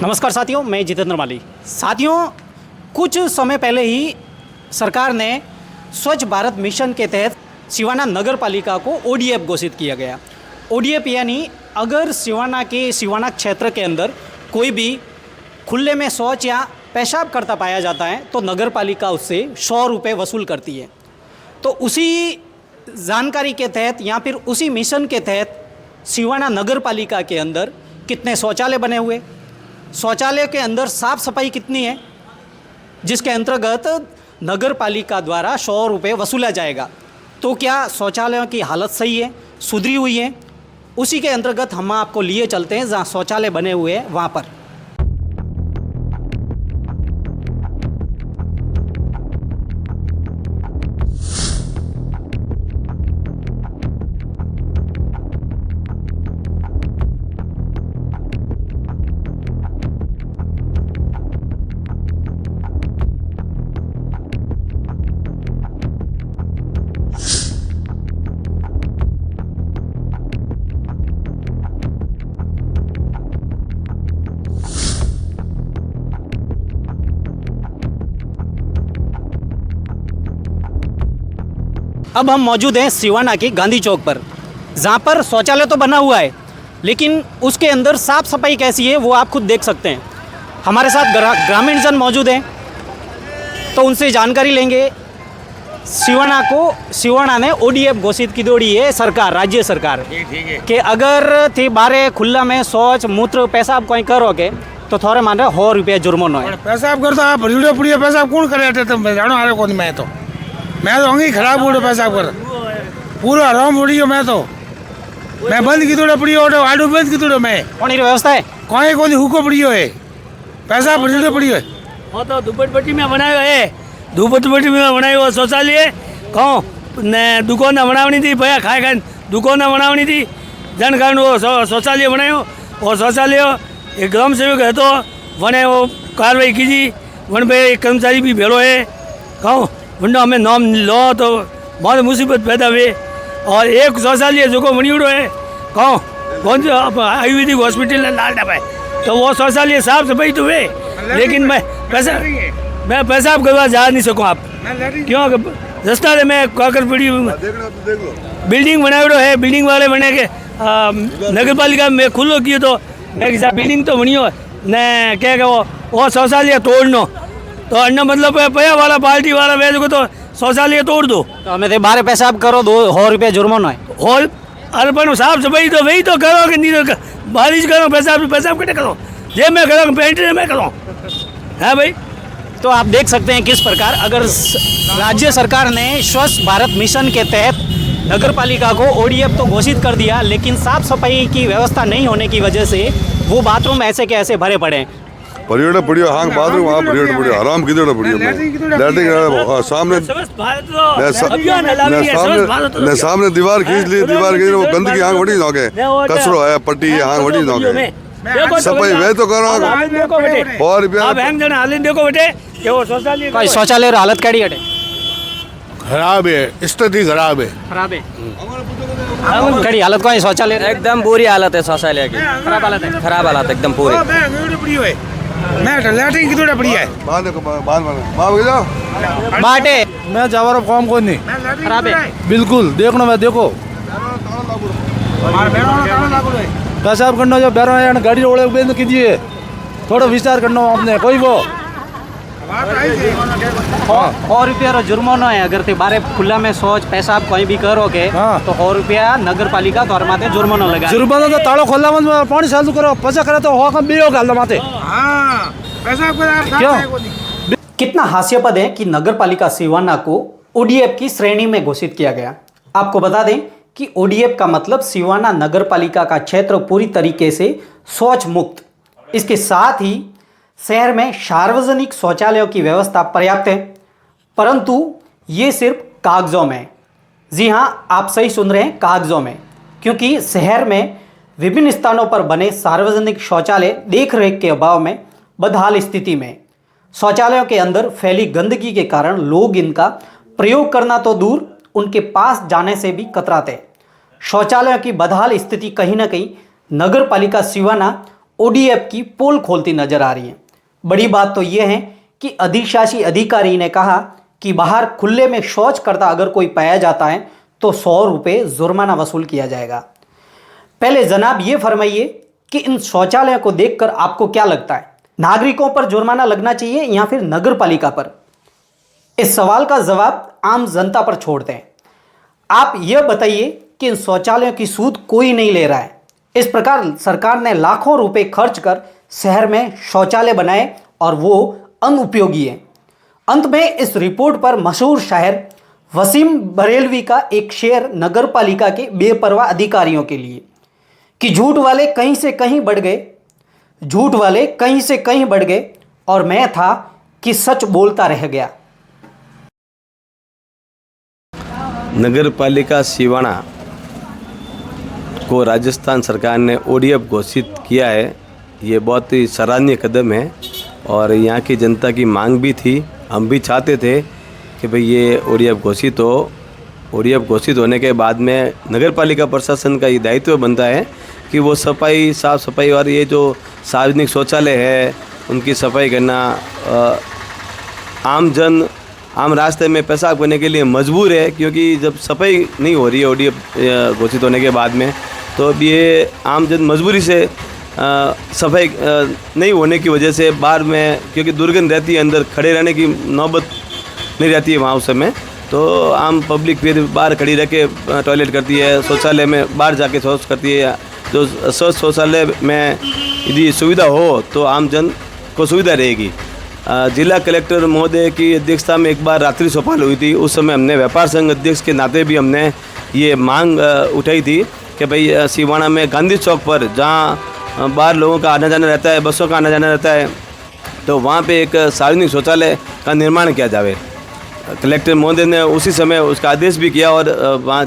नमस्कार साथियों, मैं जितेंद्र माली। साथियों, कुछ समय पहले ही सरकार ने स्वच्छ भारत मिशन के तहत सिवाना नगर पालिका को ओडीएफ घोषित किया गया। ओडीएफ यानी अगर सिवाना क्षेत्र के अंदर कोई भी खुले में शौच या पेशाब करता पाया जाता है तो नगर पालिका उससे 100 रुपये वसूल करती है। तो उसी जानकारी के तहत या फिर उसी मिशन के तहत सिवाना नगर पालिका के अंदर कितने शौचालय बने हुए, शौचालय के अंदर साफ सफाई कितनी है, जिसके अंतर्गत नगर पालिका द्वारा 100 रुपये वसूला जाएगा। तो क्या शौचालयों की हालत सही है, सुधरी हुई है? उसी के अंतर्गत हम आपको लिए चलते हैं जहाँ शौचालय बने हुए हैं वहाँ पर। अब हम मौजूद हैं सिवाना के गांधी चौक पर, जहाँ पर शौचालय तो बना हुआ है लेकिन उसके अंदर साफ़ सफाई कैसी है वो आप खुद देख सकते हैं। हमारे साथ ग्रामीण जन मौजूद हैं तो उनसे जानकारी लेंगे। सिवाना ने ओडीएफ घोषित की दौड़ी है सरकार, राज्य सरकार कि अगर थी बारे खुला में शौच मूत्र पेशाब कोई करोगे तो थोड़े माने 100 रुपया जुर्मानो है। पेशाब करता आप वीडियो पड़ी पेशाब कौन करे तुम जानो आ कौन मैं तो अंगी खराब हो पेशाब कर पूरा आराम हो रही हो। मैं बंद की तोड़े पड़ी हो आडू बंद की तोड़े मैं कौन व्यवस्था है कोई कोई हुको पड़ी है पेशाब वीडियो पड़ी है। वो तो दुपट्टी में बनायो है, दुपट्टी में बनायो शौचालय कहो ने दुकान बनावनी थी भैया खाए खाए दुकान बनावनी थी जन कारण वो शौचालय बनायो। और शौचालय एक ग्राम सेवक है तो वने वो कार्रवाई कीजिए वन पे एक कर्मचारी भी भेड़ो है कहो वरना हमें नाम लो तो बहुत मुसीबत पैदा हुए। और एक शौचालय जो को बनी उड़ो है कहो कौन सा आयुर्वेदिक हॉस्पिटल लाल डबा है तो वो शौचालय साफ सफाई तो हुए लेकिन मैं पेशाब करवा जा नहीं सकूँ आप क्यों रास्ता में काकर पड़ी बिल्डिंग बनाए है। बिल्डिंग वाले बने के नगर पालिका में खुलो किए तो मैं किसा बिल्डिंग तो बनी हो न क्या वो शौचालय तोड़नो तो अन्य मतलब पैया वाला पार्टी वाला वेज को तो शौचालय तोड़ दो तो हमें तो बारे पेशाब करो 100 रुपया जुर्माना है। और अर्पण साफ सफाई तो वही तो करो कि नहीं तो बारिश करो पेशाब कटे करो जे मैं करो पेंट में करो है भाई। तो आप देख सकते हैं किस प्रकार अगर राज्य सरकार ने स्वच्छ भारत मिशन के तहत नगर पालिका को ओडीएफ तो घोषित कर दिया लेकिन साफ सफाई की व्यवस्था नहीं होने की वजह से वो बाथरूम ऐसे के ऐसे भरे पड़े हैं। परियोजना पड़ी हांग बाथरूम वहाँ परियोजना पड़ी आराम की जगह पड़ी लैट्रिन सामने दीवार खींच ली वो गंदगी हांग वटी नौके कचरो है पट्टी हांग वटी नौके सफाई वे तो करो और देखो बेटे शौचालय हालत कैडी हटे खराब है स्थिति खराब है कड़ी हालत कौन शौचालय एकदम बुरी हालत है शौचालय की, खराब हालत एकदम पूरी। मैं लैट्रिन की तोड़े पड़ी है बाटे मैं जावर काम को नहीं खराब है बिल्कुल देखना मैं देखो पेशाब करना जो बैरा गाड़ी ओढ़े बंद कीजिए थोड़ा विचार करना आपने कोई वो 100 रुपया जुर्माना है अगर ते बारे खुला में शौच पेशाब कोई भी करोगे तो 100 रुपया नगर पालिका तो माथे जुर्माना लगा जुर्माना तो ताड़ो खोला में पानी चालू करो पचा करे तो हो कम भी होगा माथे क्यों। कितना हास्यास्पद है कि नगर पालिका सिवाना को ओडीएफ की श्रेणी में घोषित किया गया। आपको बता दें कि ओडीएफ का मतलब सिवाना नगर पालिका का क्षेत्र पूरी तरीके से शौच मुक्त, इसके साथ ही शहर में सार्वजनिक शौचालयों की व्यवस्था पर्याप्त है, परंतु ये सिर्फ कागजों में। जी हाँ, आप सही सुन रहे हैं, कागजों में, क्योंकि शहर में विभिन्न स्थानों पर बने सार्वजनिक शौचालय देख रेख के अभाव में बदहाल स्थिति में, शौचालयों के अंदर फैली गंदगी के कारण लोग इनका प्रयोग करना तो दूर उनके पास जाने से भी कतराते। शौचालयों की बदहाल स्थिति कहीं ना कहीं नगर पालिका सिवाना ओडीएफ की पोल खोलती नजर आ रही है। बड़ी बात तो यह है कि अधिशासी अधिकारी ने कहा कि बाहर खुले में शौच करता अगर कोई पाया जाता है तो 100 रुपये जुर्माना वसूल किया जाएगा। पहले जनाब ये फरमाइए कि इन शौचालयों को देखकर आपको क्या लगता है, नागरिकों पर जुर्माना लगना चाहिए या फिर नगर पालिका पर? इस सवाल का जवाब आम जनता पर छोड़ते हैं। आप यह बताइए कि इन शौचालयों की सूद कोई नहीं ले रहा है। इस प्रकार सरकार ने लाखों रुपए खर्च कर शहर में शौचालय बनाए और वो अनुपयोगी है। अंत में इस रिपोर्ट पर मशहूर शायर वसीम बरेलवी का एक शेर नगर पालिका के बेपरवाह अधिकारियों के लिए कि झूठ वाले कहीं से कहीं बढ़ गए, झूठ वाले कहीं से कहीं बढ़ गए और मैं था कि सच बोलता रह गया। नगर पालिका सिवाना को राजस्थान सरकार ने ओडीएफ घोषित किया है। ये बहुत ही सराहनीय कदम है और यहाँ की जनता की मांग भी थी। हम भी चाहते थे कि भाई ये ओडीएफ घोषित हो। ओडीएफ घोषित होने के बाद में नगर पालिका प्रशासन का ये दायित्व बनता है कि वो सफाई, साफ़ सफाई और ये जो सार्वजनिक शौचालय है उनकी सफाई करना। आम जन आम रास्ते में पेशाब करने के लिए मजबूर है, क्योंकि जब सफाई नहीं हो रही है ओडीएफ घोषित होने के बाद में, तो अब ये आम जन मजबूरी से सफाई नहीं होने की वजह से बाहर में, क्योंकि दुर्गंध रहती है, अंदर खड़े रहने की नौबत नहीं रहती है वहाँ उस समय, तो आम पब्लिक फिर बाहर खड़ी रह के टॉयलेट करती है, शौचालय में बाहर जाके शौच करती है। जो स्वच्छ शौचालय में यदि सुविधा हो तो आम जन को सुविधा रहेगी। जिला कलेक्टर महोदय की अध्यक्षता में एक बार रात्रि चौपाल हुई थी। उस समय हमने व्यापार संघ अध्यक्ष के नाते भी हमने ये मांग उठाई थी कि भाई सिवाना में गांधी चौक पर, जहाँ बाहर लोगों का आना जाना रहता है, बसों का आना जाना रहता है, तो वहाँ पे एक सार्वजनिक शौचालय का निर्माण किया जाए। कलेक्टर महोदय ने उसी समय उसका आदेश भी किया और वहाँ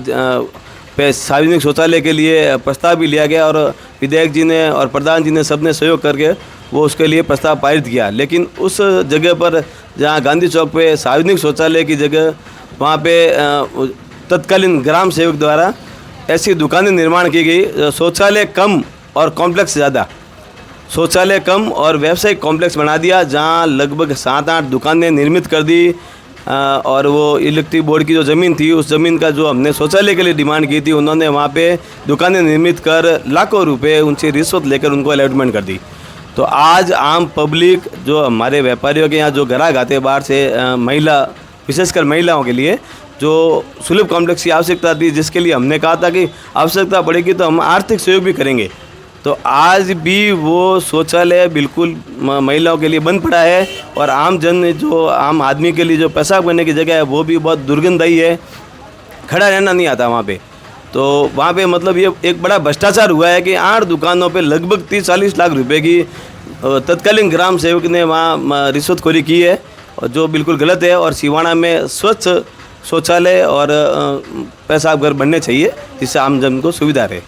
पे सार्वजनिक शौचालय के लिए प्रस्ताव भी लिया गया और विधायक जी ने और प्रधान जी ने सबने सहयोग करके वो उसके लिए प्रस्ताव पारित किया। लेकिन उस जगह पर जहाँ गांधी चौक पे सार्वजनिक शौचालय की जगह, वहाँ पे तत्कालीन ग्राम सेवक द्वारा ऐसी दुकानें निर्माण की गई, शौचालय कम और कॉम्प्लेक्स ज़्यादा, शौचालय कम और व्यावसायिक कॉम्प्लेक्स बना दिया, जहाँ लगभग 7-8 दुकानें निर्मित कर दी। और वो इलेक्ट्रिक बोर्ड की जो ज़मीन थी, उस ज़मीन का जो हमने शौचालय के लिए डिमांड की थी, उन्होंने वहाँ पे दुकानें निर्मित कर लाखों रुपए उनसे रिश्वत लेकर उनको अलॉटमेंट कर दी। तो आज आम पब्लिक, जो हमारे व्यापारियों के यहाँ जो ग्राहक आते हैं बाहर से, महिला, विशेषकर महिलाओं के लिए जो सुलभ कॉम्प्लेक्स की आवश्यकता थी, जिसके लिए हमने कहा था कि आवश्यकता पड़ेगी तो हम आर्थिक सहयोग भी करेंगे, तो आज भी वो शौचालय बिल्कुल महिलाओं के लिए बंद पड़ा है। और आम जन, जो आम आदमी के लिए जो पेशाब करने की जगह है, वो भी बहुत दुर्गंधदायी है, खड़ा रहना नहीं आता वहाँ पे। तो वहाँ पे मतलब ये एक बड़ा भ्रष्टाचार हुआ है कि 8 दुकानों पे लगभग 30-40 लाख रुपए की तत्कालीन ग्राम सेवक ने वहाँ रिश्वतखोरी की है, और जो बिल्कुल गलत है। और सिवाना में स्वच्छ शौचालय और पेशाब घर बनने चाहिए, जिससे आम जन को सुविधा रहे।